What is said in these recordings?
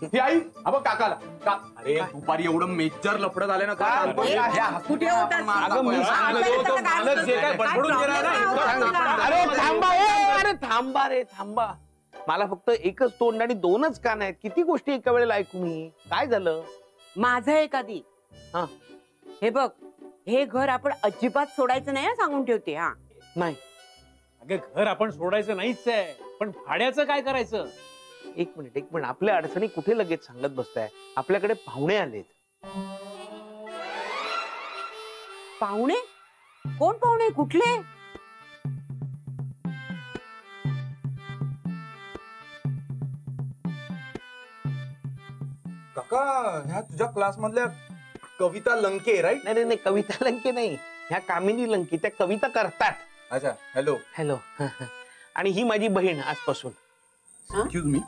ही आई अब काकाला का अरे दुपारी एवढं मेजर लफडं झालं ना काय कुठे होता? अरे थांबा, अरे थांबा रे थांबा. मला फक्त एकच तोंड आणि दोनच कान आहेत. किती गोष्टी एका वेळेला ऐकू मी. काय झालं? माझं एखादी हा हे बघ, हे घर आपण अजिबात सोडायचं नाही सांगून ठेवते. हा नाही, अगं घर आपण सोडायचं नाहीच आहे, पण भाड्याचं काय करायचं? एक मिनिट. आपल्या अडचणी कुठे लगेच सांगत बसताय? आपल्याकडे पाहुणे आलेत. पाहुणे? कोण पाहुणे? कुठले? काका ह्या तुझ्या क्लास मधल्या कविता लंके राईट? नाही, कविता लंके नाही, ह्या कामिनी लंके. त्या कविता करतात. अच्छा, हॅलो हॅलो. आणि ही माझी बहीण आजपासून. Excuse me.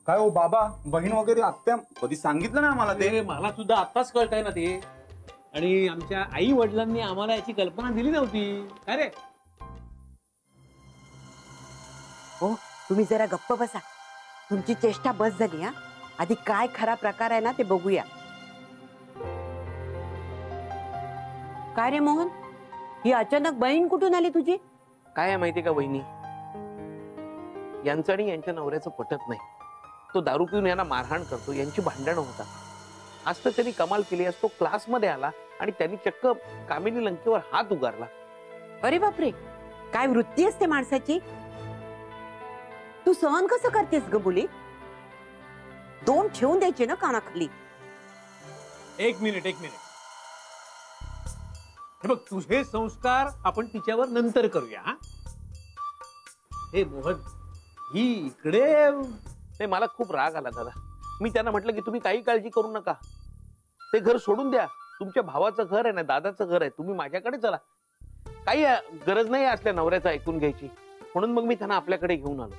काय हो बाबा, बहीण वगैरे आत्या कधी सांगितलं ना आम्हाला ते? मला सुद्धा आताच कळतंय ना ते. आणि आमच्या आई वडिलांनी आम्हाला याची कल्पना दिली नव्हती. काय रे? हो, तुम्ही जरा गप्प बसा. तुमची चेष्टा बस झाली. हा, आधी काय खरा प्रकार आहे ना ते बघूया. काय रे मोहन, ही अचानक बहीण कुठून आली तुझी? काय आहे माहितीये का वहिनी, यांचं आणि यांच्या नवऱ्याचं पटत नाही. तो दारू पिऊन यांना मारहाण करतो. यांची भांडणं होतात. आज तर त्यांनी कमाल केली. आज तो क्लासमध्ये आला आणि त्यांनी चक्क कामिनी लंकेवर हात उगारला. अरे बापरे, काय वृत्ती असते माणसाची. तू सहन कसं करतेस ग मुली? दोन ठेवून द्यायचे ना कानाखाली. एक मिनिट. हे बघ, तुझे संस्कार आपण तिच्यावर नंतर करूया. हा, हे मोहन, ही इकडे. नाही, मला खूप राग आला दादा. मी त्यांना म्हटलं की तुम्ही काही काळजी करू नका, ते घर सोडून द्या. तुमच्या भावाचं घर आहे ना, दादाचं घर आहे. तुम्ही माझ्याकडे चला. काही गरज नाही असल्या नवऱ्याचं ऐकून घ्यायची. म्हणून मग मी त्यांना आपल्याकडे घेऊन आलो.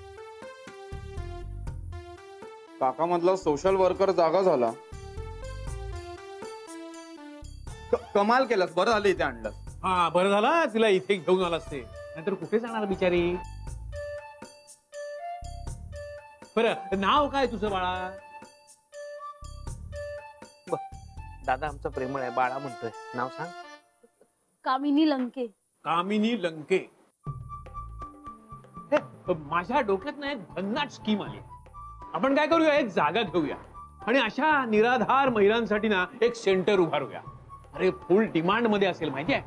काका मधला सोशल वर्कर जागा झाला. कमाल केलास, बरं झालं इथे आणलं. हा, बरं झाला तिला इथे घेऊन आलास ते. नाहीतर कुठे जाणार बिचारी. बरं, नाव काय तुझं बाळा? दादा आमचा प्रेमळ आहे, बाळा म्हणतोय. नाव सांग. कामिनी लंके. कामिनी लंके. हे, माझ्या डोक्यात ना एक भन्नाट स्कीम आली. आपण काय करूया, एक जागा घेऊया आणि अशा निराधार महिलांसाठी ना एक सेंटर उभारूया. अरे फुल डिमांड मध्ये असेल, माहितीये.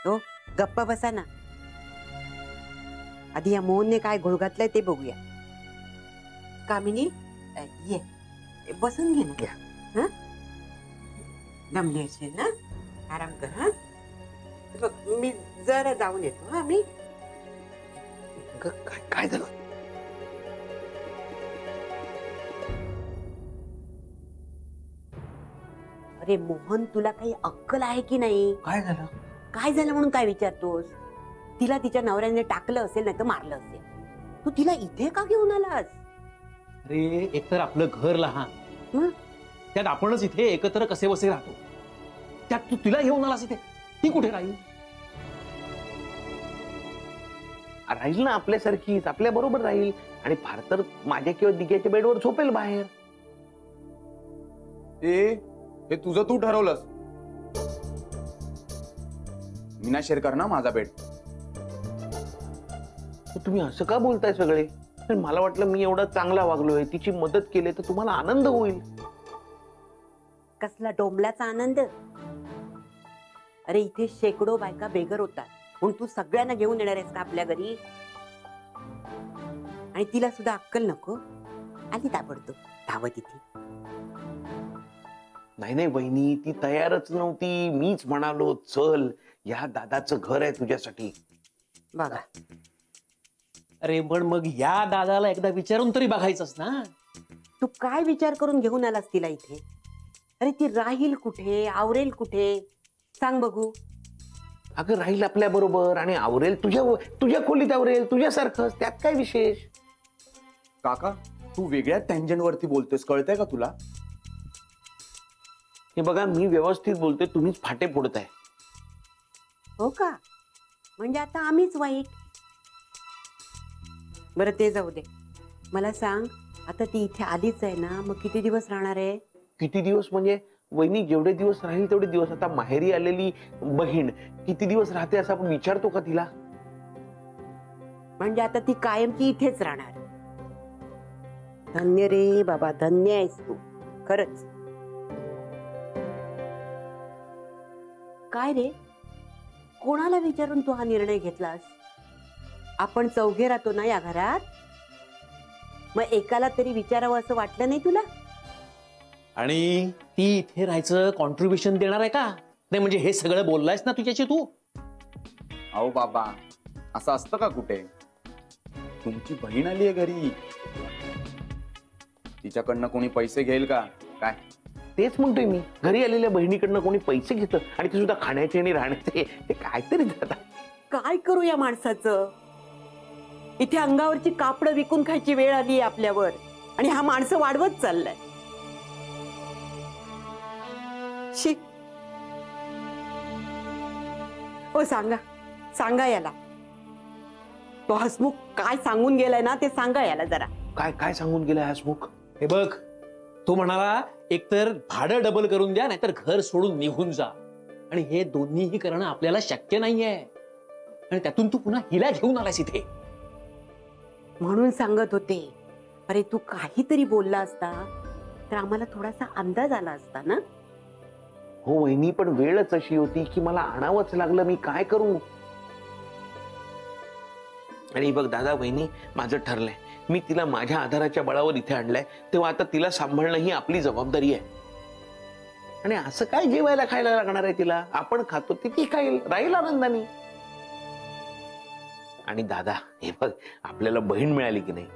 हो, गप्पा बसा ना. आधी या मोहनने काय घोळ घातलाय ते बघूया. कामिनी, ये बसून घे ना. हा, दमली असेल ना, आराम कर. हा बघ, मी जरा जाऊन येतो. हा, मी काय झालं? अरे मोहन, तुला काही अक्कल आहे की नाही? काय झालं? काय झालं म्हणून काय विचारतोस? तिला तिच्या नवऱ्याने टाकलं असेल, नाही तर मारलं असेल. तू तिला इथे का घेऊन आलास? अरे एकतर आपलं घर लहान, हं? त्यात आपणच इथे एकत्र कसे बसे राहतो. त्यात तू तिला घेऊन आलास इथे. ती कुठे राहील? राहील ना आपल्यासारखीच, आपल्या बरोबर राहील. आणि फार तर माझ्या किंवा दिग्याच्या बेडवर झोपेल बाहेर. हे तुझं तू ठरवलंस. मी ना शेअर कर ना माझा बेड. तुम्ही असं का बोलताय सगळे? मला वाटलं मी एवढा चांगला वागलोय, तिची मदत केली तर तुम्हाला आनंद होईल. कसला डोंबल्याचा आनंद? अरे इथे शेकडो बायका बेघर होतात, म्हणून तू सगळ्यांना घेऊन येणार आहेस का आपल्या घरी? आणि तिला सुद्धा अक्कल नको? आली ताबडतोब धावत इथे. नाही वहिनी, ती तयारच नव्हती. मीच म्हणालो चल, या दादाचं घर आहे तुझ्यासाठी. बघा, अरे पण मग या दादाला एकदा विचारून तरी बघायचंच ना. तू काय विचार करून घेऊन आलास तिला इथे? अरे ती राहील कुठे, आवरेल कुठे, सांग बघू. अगं राहील आपल्या बरोबर आणि आवरेल तुझ्या खोलीत, आवरेल तुझ्यासारखंच. त्यात काय विशेष? काका, तू वेगळ्या टँजंट वरती बोलतोयस, कळतंय का तुला? हे बघा, मी व्यवस्थित बोलतोय, तुम्हीच फाटे फोडताय. हो का? म्हणजे आता आम्हीच वाईट. बरं ते जाऊ दे, मला सांग, आता ती इथे आलीच आहे ना, मग किती दिवस राहणार आहे? किती दिवस म्हणजे वहिनी, जेवढे दिवस राहील तेवढे दिवस. आता माहेरी आलेली बहीण किती दिवस राहते असं आपण विचारतो का तिला? म्हणजे आता ती कायमची इथेच राहणार. धन्य रे बाबा, धन्य आहेस तू खरंच. काय रे, कोणाला विचारून तू हा निर्णय घेतलास? आपण चौघे राहतो ना या घरात, मग एकाला तरी विचारावं असं वाटलं नाही तुला? आणि ती इथे राहायचं कॉन्ट्रीब्युशन देणार आहे का? नाही म्हणजे हे सगळं बोललायस ना तुझ्याशी तू. अहो बाबा, असं असतं का कुठे? तुमची बहीण आली आहे घरी, तिच्याकडनं कोणी पैसे घेईल का काय? तेच म्हणतोय मी, घरी आलेल्या बहिणीकडनं कोणी पैसे घेतं आणि ते सुद्धा खाण्याचे आणि राहण्याचे. ते काहीतरी दादा. काय करू या माणसाचं? इथे अंगावरची कापडं विकून खायची वेळ आली आहे आपल्यावर, आणि हा माणसं वाढवत चाललाय. शी. ओ सांगा, सांगा याला. तो हसमुख काय सांगून गेलाय ना ते सांगा याला जरा. काय काय सांगून गेलाय हसमुख? हे बघ, तो म्हणाला एकतर भाडं डबल करून द्या, नाहीतर घर सोडून निघून जा. आणि हे दोन्हीही करणं आपल्याला शक्य नाहीये. आणि त्यातून तू पुन्हा हिला घेऊन आलास इथे. म्हणून सांगत होते, अरे तू काहीतरी बोलला असता तर आम्हाला थोडासा अंदाज आला असता ना. हो वहिनी, पण वेळच अशी होती की मला आणावंच लागलं. मी काय करू? आणि बघ दादा, वहिनी, माझं ठरलंय, मी तिला माझ्या आधाराच्या बळावर इथे आणलंय, तेव्हा आता तिला सांभाळणं ही आपली जबाबदारी आहे. आणि असं काय जेवायला खायला लागणार आहे तिला? आपण खातो ती खाईल, राहील आनंदाने. आणि दादा हे बघ, आपल्याला बहीण मिळाली की नाही,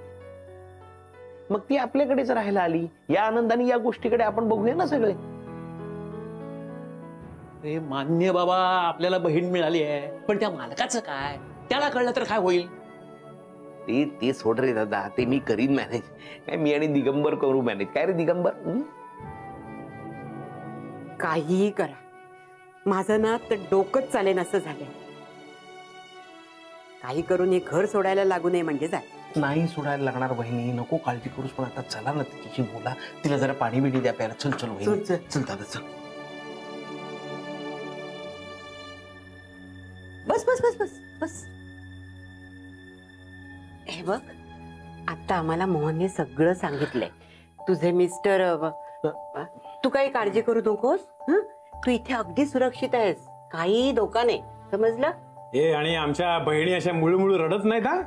मग ती आपल्याकडेच राहायला आली. या आनंदाने या गोष्टीकडे आपण बघूया ना सगळे. अरे मान्य बाबा, आपल्याला बहीण मिळाली आहे, पण त्या मालकाचं काय? त्याला कळलं तर काय होईल? ते सोड रे दादा, ते मी करीन मॅनेज. काय मी आणि दिगंबर करू मॅनेज. काय रे दिगंबर? काहीही करा, माझं ना तर डोकंच चालेन असं झालंय. काही करून हे घर सोडायला लागू नये म्हणजे झालं. नाही सोडायला लागणार वहिनी, नको काळजी करूस. पण आता चला ना तिच्याशी बोला, तिला जरा पाणी बिणी द्या प्यायला. चल चल वहिनी, चल, चल. चल दादा चल. बस बस बस बस बस. हे बघ, आता आम्हाला मोहनने सगळं सांगितलंय. तुझे मिस्टर, तू काही काळजी करू नकोस. तू इथे अगदी सुरक्षित आहेस, काही धोका नाही, समजलं? हे आणि आमच्या बहिणी अशा मुळू रडत नाहीत हा,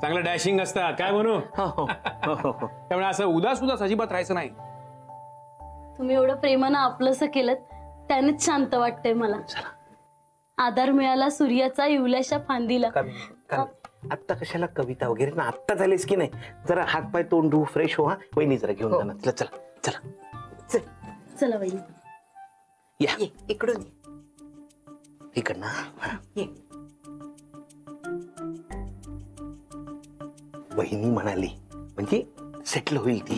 चांगलं डॅशिंग असतात. काय म्हणू? त्यामुळे असं उदास उदास अजिबात राहायचं नाही. तुम्ही एवढं प्रेमानं आपलंसं केलं त्यानेच शांत वाटतंय मला. आधार मिळाला सूर्याचा इवल्याशा फांदीला. आता कशाला कविता वगैरे ना, आत्ता झालीस की नाही, जरा हात पाय तोंड धू, फ्रेश हो. हा वहिनी जरा घेऊन जाणार. चला चला चला चल. चला वहिनी. या ये इकडून ये. इकडनं. ये. वहिनी म्हणाली म्हणजे सेटल होईल ती.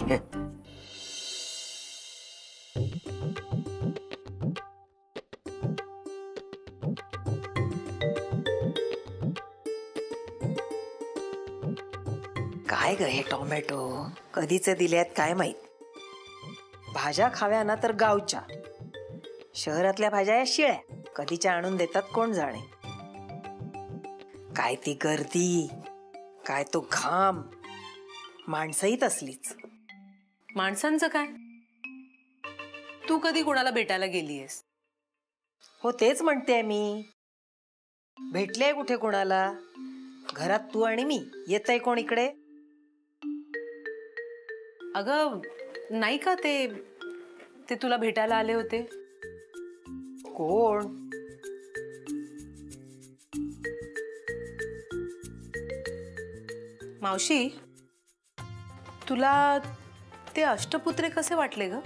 काय ग हे टोमॅटो कधीचे दिलेत काय माहित. भाज्या खाव्या ना तर गावच्या, शहरातल्या भाज्या या शिळ्या कधीच्या आणून देतात कोण जाणे. काय ती गर्दी, काय तो घाम, माणसंही तसलीच. माणसांचं काय? तू कधी कोणाला भेटायला गेलीयस? हो तेच म्हणते मी, भेटले कुठे कोणाला? घरात तू आणि मी, येतय कोण इकडे? अगं नाही का, ते तुला भेटायला आले होते. कोण? मावशी, तुला ते अष्टपुत्रे कसे वाटले ग?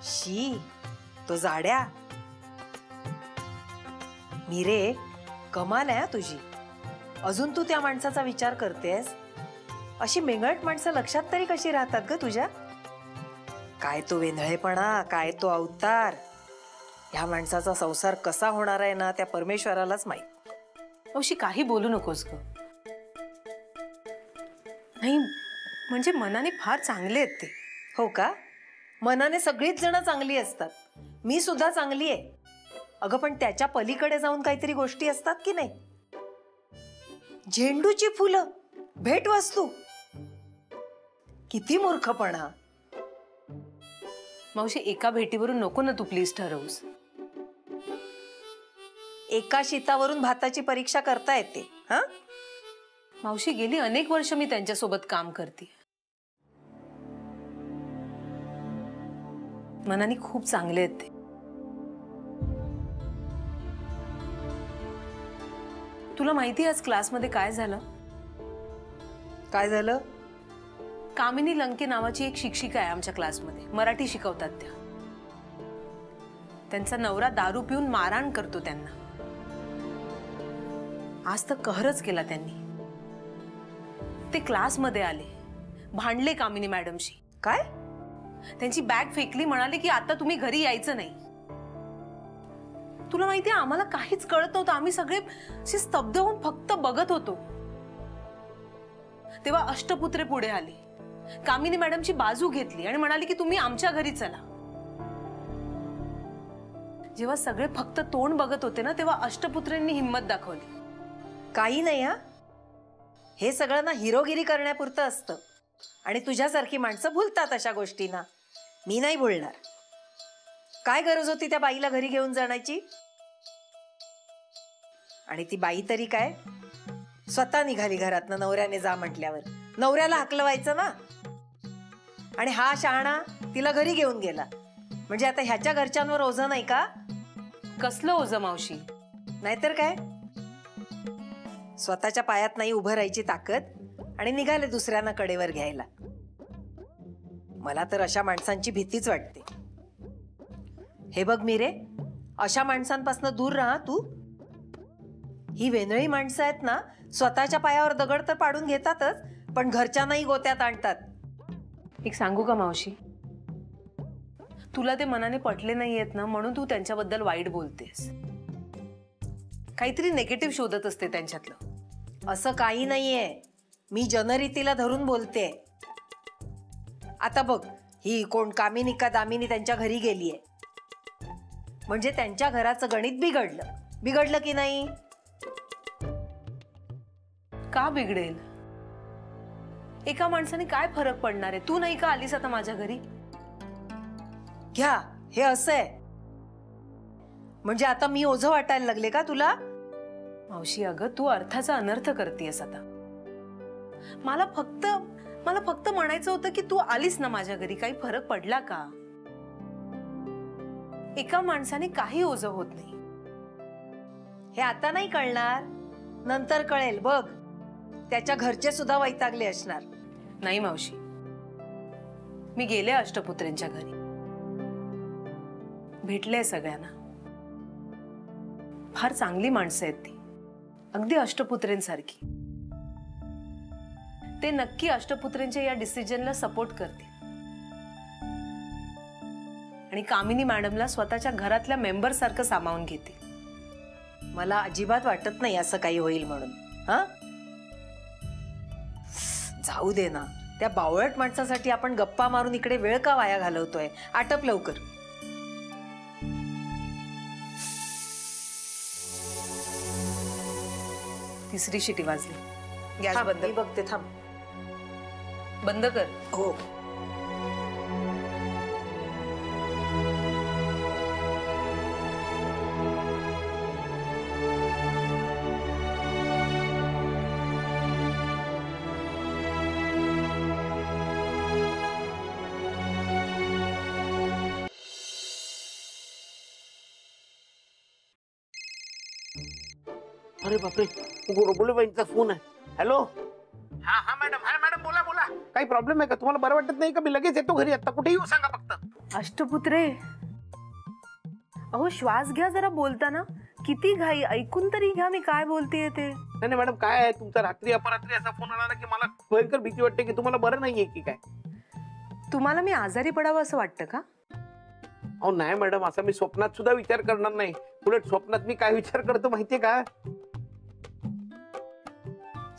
शी, तो जाड्या. मीरे, कमाल आहे तुझी. अजून तू त्या माणसाचा विचार करतेस? अशी मेंगट माणसं लक्षात तरी कशी राहतात ग तुझ्या? काय तो वेंधळेपणा, काय तो अवतार. ह्या माणसाचा संसार कसा होणार आहे ना त्या परमेश्वरालाच माहित. मावशी काही बोलू नकोस ग. नाही म्हणजे मनाने फार चांगले आहेत ते. हो का? मनाने सगळीच जण चांगली असतात, मी सुद्धा चांगली आहे. अगं पण त्याच्या पलीकडे जाऊन काहीतरी गोष्टी असतात की नाही. झेंडूची फुलं भेटवस्तू, किती मूर्खपणा. मावशी एका भेटीवरून नको ना तू प्लीज ठरवूस. एका शीतावरून भाताची परीक्षा करता येते. हा मावशी गेली अनेक वर्ष मी त्यांच्यासोबत काम करते. मनाने खूप चांगले आहेत ते. तुला माहिती आज क्लासमध्ये काय झालं? काय झालं? कामिनी लंके नावाची एक शिक्षिका आहे आमच्या क्लासमध्ये, मराठी शिकवतात त्या. त्यांचा नवरा दारू पिऊन मारहाण करतो त्यांना. आज तर कहरच केला त्यांनी. ते क्लासमध्ये आले, भांडले कामिनी मॅडमशी. काय? त्यांची बॅग फेकली, म्हणाले की आता तुम्ही घरी यायचं नाही. तुला माहितीये आम्हाला काहीच कळत नव्हतं, आम्ही सगळे असे स्तब्ध होऊन फक्त बघत होतो. तेव्हा अष्टपुत्रे पुढे आले, कामिनी मॅडमची बाजू घेतली आणि म्हणाले की तुम्ही आमच्या घरी चला. जेव्हा सगळे फक्त तोंड बघत होते ना तेव्हा अष्टपुत्रेंनी हिंमत दाखवली. काही नाही हा, हे सगळं ना हिरोगिरी करण्यापुरतं असतं आणि तुझ्यासारखी माणसं भुलतात अशा गोष्टींना. मी नाही भुलणार. काय गरज होती त्या बाईला घरी घेऊन जाण्याची? आणि ती बाई तरी काय स्वतः निघाली घरातनं नवऱ्याने जा म्हटल्यावर. नवऱ्याला हाकलवायचं ना. आणि हा शहाणा तिला घरी घेऊन गेला म्हणजे आता ह्याच्या घरच्यांवर ओझं नाही का? कसलं ओझं मावशी? नाहीतर काय, स्वतःच्या पायात नाही उभं राहायची ताकद आणि निघाले दुसऱ्यांना कडेवर घ्यायला. मला तर अशा माणसांची भीतीच वाटते. हे बघ मीरे, अशा माणसांपासून दूर राहा तू. ही वेनळी माणसं आहेत ना, स्वतःच्या पायावर दगड तर पाडून घेतातच पण घरच्यांनाही गोत्यात आणतात. एक सांगू का मावशी, तुला ते मनाने पटले नाहीयेत ना म्हणून तू त्यांच्याबद्दल वाईट बोलतेस. काहीतरी नेगेटिव्ह शोधत असते त्यांच्यातलं. असं काही नाहीये, मी जनरीतीला धरून बोलते. आता बघ, ही कोण कामिनी का दामिनी त्यांच्या घरी गेलीये म्हणजे त्यांच्या घराचं गणित बिघडलं. बिघडलं की नाही? का बिघडेल? एका माणसाने काय फरक पडणार आहे? तू नाही का आलीस आता माझ्या घरी? घ्या, हे असं आहे म्हणजे आता मी ओझं वाटायला लागले का तुला? मावशी अगं तू अर्थाचा अनर्थ करतेस आता. मला फक्त म्हणायचं होतं की तू आलीस ना माझ्या घरी, काही फरक पडला का? एका माणसाने काही ओझं होत नाही. हे आता नाही कळणार, नंतर कळेल बघ. त्याच्या घरचे सुद्धा वैतागले असणार. नाही मावशी, मी गेले अष्टपुत्रेंच्या घरी, भेटले सगळ्यांना. फार चांगली माणसं आहेत ती, अगदी अष्टपुत्रेंसारखी. ते नक्की अष्टपुत्रेंच्या या डिसिजनला सपोर्ट करतील आणि कामिनी मॅडमला स्वतःच्या घरातल्या मेंबर सारखं सामावून घेतील. मला अजिबात वाटत नाही असं काही होईल म्हणून. हा, जाऊ दे ना. त्या बावळट माणसासाठी आपण गप्पा मारून इकडे वेळ का वाया घालवतोय? आटप लवकर. तिसरी शिटी वाजली. गॅस थांब, बंद मी बघते. थांब. बंद कर. हो. अरे बापरे, गोडबोलेबाईंचा फोन आहे. हॅलो. हा हा मॅडम, हा मॅडम बोला बोला. काही प्रॉब्लेम आहे का? तुम्हाला बरं वाटत नाही का? मी लगेच येतो घरी. आता कुठे येऊ सांगा फक्त. अष्टपुत्रे, अहो श्वास घ्या जरा बोलताना. किती घाई, ऐकून तरी घ्या मी काय बोलतेय ते. नाही मॅडम, काय आहे तुमचा रात्री अपरात्री असा फोन आला ना की मला भयंकर भीती वाटते की तुम्हाला बरं नाहीये की काय. तुम्हाला मी आजारी पडावं असं वाटतं का? अहो नाही मॅडम, असं मी स्वप्नात सुद्धा विचार करणार नाही. उलट स्वप्नात मी काय विचार करतो माहितीये का?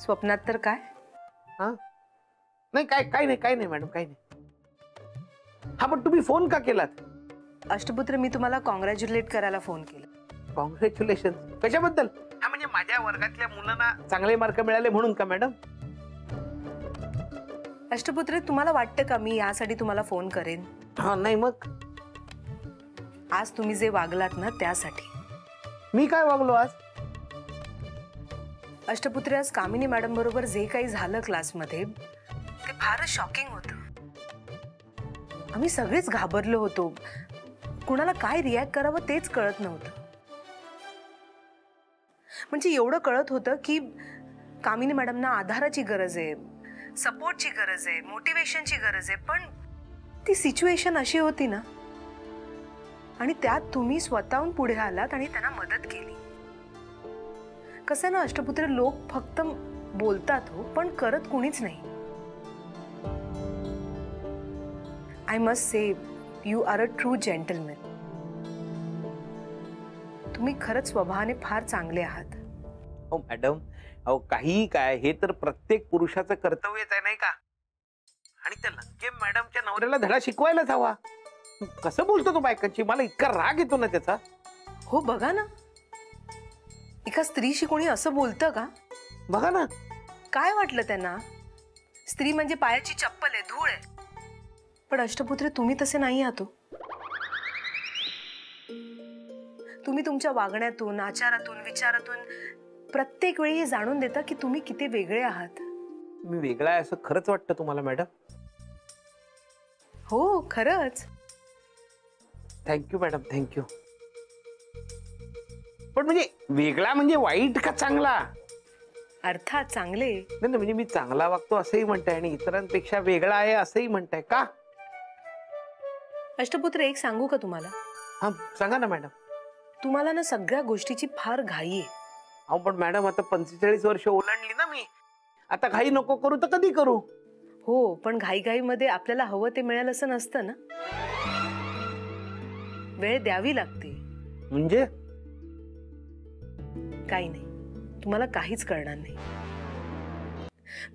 स्वप्नात तर काय? नाही काय नाही मॅडम, काय नाही. हा पण तुम्ही फोन का केलात? अष्टपुत्र, मी तुम्हाला कॉंग्रॅच्युलेट करायला फोन केला. कॉंग्रॅच्युलेशन कशाबद्दल? हा म्हणजे माझ्या वर्गातल्या मुलांना चांगले मार्क मिळाले म्हणून का मॅडम? अष्टपुत्र, तुम्हाला वाटतं का मी यासाठी तुम्हाला फोन करेन? हा नाही मग? आज तुम्ही जे वागलात ना त्यासाठी. मी काय वागलो आज? अष्टपुत्र, आज कामिनी मॅडम बरोबर जे काही झालं क्लासमध्ये ते फारच शॉकिंग होतं. आम्ही सगळेच घाबरलो होतो. कुणाला काय रिॲक्ट करावं तेच कळत नव्हतं. म्हणजे एवढं कळत होतं की कामिनी मॅडमना आधाराची गरज आहे, सपोर्टची गरज आहे, मोटिवेशनची गरज आहे. पण ती सिच्युएशन अशी होती ना, आणि त्यात तुम्ही स्वतःहून पुढे आलात आणि त्यांना मदत केली. कसं ना अष्टपुत्र, लोक फक्त बोलतात हो, पण करत कुणीच नाही. I must say you are a true gentleman. तुम्ही खरंच स्वभावाने फार चांगले आहात. हो मॅडम, अहो काही काय, हे तर प्रत्येक पुरुषाचं कर्तव्यच आहे नाही का? आणि त्या लंके मॅडमच्या नवऱ्याला धडा शिकवायलाच हवा. कसं बोलतो तो बायकांची? मला इतका राग येतो ना त्याचा. हो बघा ना, एका स्त्रीशी कोणी असं बोलतं का? बघा ना, काय वाटलं त्यांना? स्त्री म्हणजे पायाची चप्पल आहे, धूळ आहे. पण अष्टपुत्र, तुम्ही तसे नाही आहात. तुम्ही तुमच्या वागण्यातून, आचारातून, विचारातून प्रत्येक वेळी हे जाणून देता की तुम्ही किती वेगळे आहात. मी वेगळा आहे असं खरंच वाटतं तुम्हाला मॅडम? हो खरंच. Thank you madam, thank you. पण म्हणजे वेगळा म्हणजे वाईट का चांगला? अर्थात चांगले. नाही म्हणजे मी चांगला वागतो असंही म्हणताय आणि इतरांपेक्षा वेगळा आहे असंही म्हणताय का? अष्टपुत्र, एक सांगू का तुम्हाला? हा सांगा ना मॅडम. तुम्हाला ना सगळ्या गोष्टीची फार घाई आहे. अहो पण मॅडम, आता 45 वर्ष ओलांडली ना मी. आता घाई नको करू तर कधी करू? हो, पण घाईघाईमध्ये आपल्याला हवं ते मिळेल असं नसतं ना. वेळ द्यावी लागते. म्हणजे? काही नाही, तुम्हाला काहीच कळणार नाही.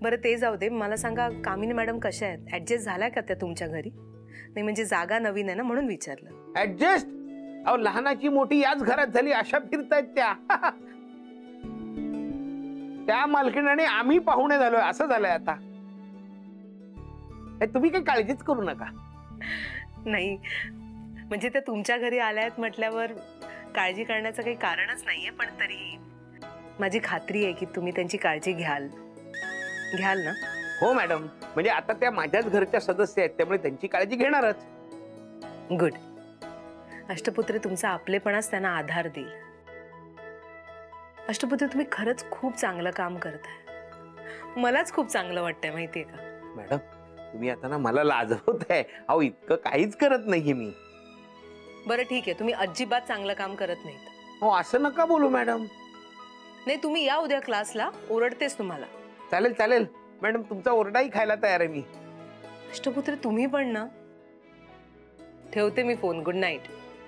बरं ते जाऊ दे, मला सांगा कामिनी मॅडम कशा आहेत? ऍडजस्ट झाल्या का त्या तुमच्या घरी? नाही म्हणजे जागा नवीन आहे ना म्हणून विचारलं. ऍडजस्ट? अहो लहानाची मोठी याच घरात झाली अशा फिरतायत त्या. त्या मालकीणाने आम्ही पाहुणे झालोय असं झालंय आता. तुम्ही काही काळजीच करू नका. नाही म्हणजे त्या तुमच्या घरी आल्या आहेत म्हटल्यावर काळजी करण्याचं काही कारणच नाहीये. पण तरी माझी खात्री आहे की तुम्ही त्यांची काळजी घ्याल ना? हो मॅडम, म्हणजे आता त्या माझ्याच घरच्या सदस्य आहेत त्यामुळे त्यांची काळजी घेणारच. गुड. अष्टपुत्र, तुमचा आपलेपणाच त्यांना आधार देईल. अष्टपुत्र, तुम्ही खरंच खूप चांगलं काम करताय. मलाच खूप चांगलं वाटतंय माहितीये का? मॅडम तुम्ही आता ना मला लाजवताय. अहो इतकं काहीच करत नाहीये मी. बरं ठीक आहे, तुम्ही अजिबात चांगलं काम करत नाहीत. हो असं नका बोलू मॅडम. नाही तुम्ही या उद्या क्लासला, ओरडतेच तुम्हाला. चालेल चालेल मॅडम, तुमचा ओरडाही खायला तयार आहे मी. अष्टपुत्र, तुम्ही पण ना. ठेवते मी phone. Good night.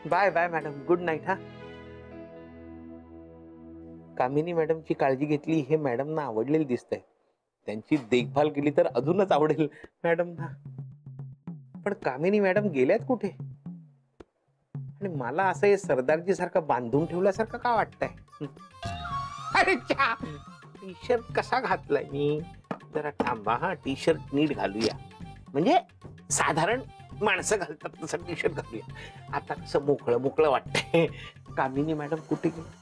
Bye bye madam, good night. हा कामिनी मॅडमची काळजी घेतली हे मॅडमना आवडलेलं दिसतंय. त्यांची देखभाल केली तर अजूनच आवडेल मॅडमना. पण कामिनी मॅडम गेल्यात कुठे? आणि मला असं हे सरदारजी सारखं बांधून ठेवल्यासारखं का वाटतंय? अरे टी शर्ट कसा घातलाय मी? जरा थांबा हा, टी शर्ट नीट घालूया. म्हणजे साधारण माणसं घालतात तसं टी शर्ट घालूया. आता कसं मोकळं मोकळं वाटतंय. कामिनी मॅडम कुठे गेली?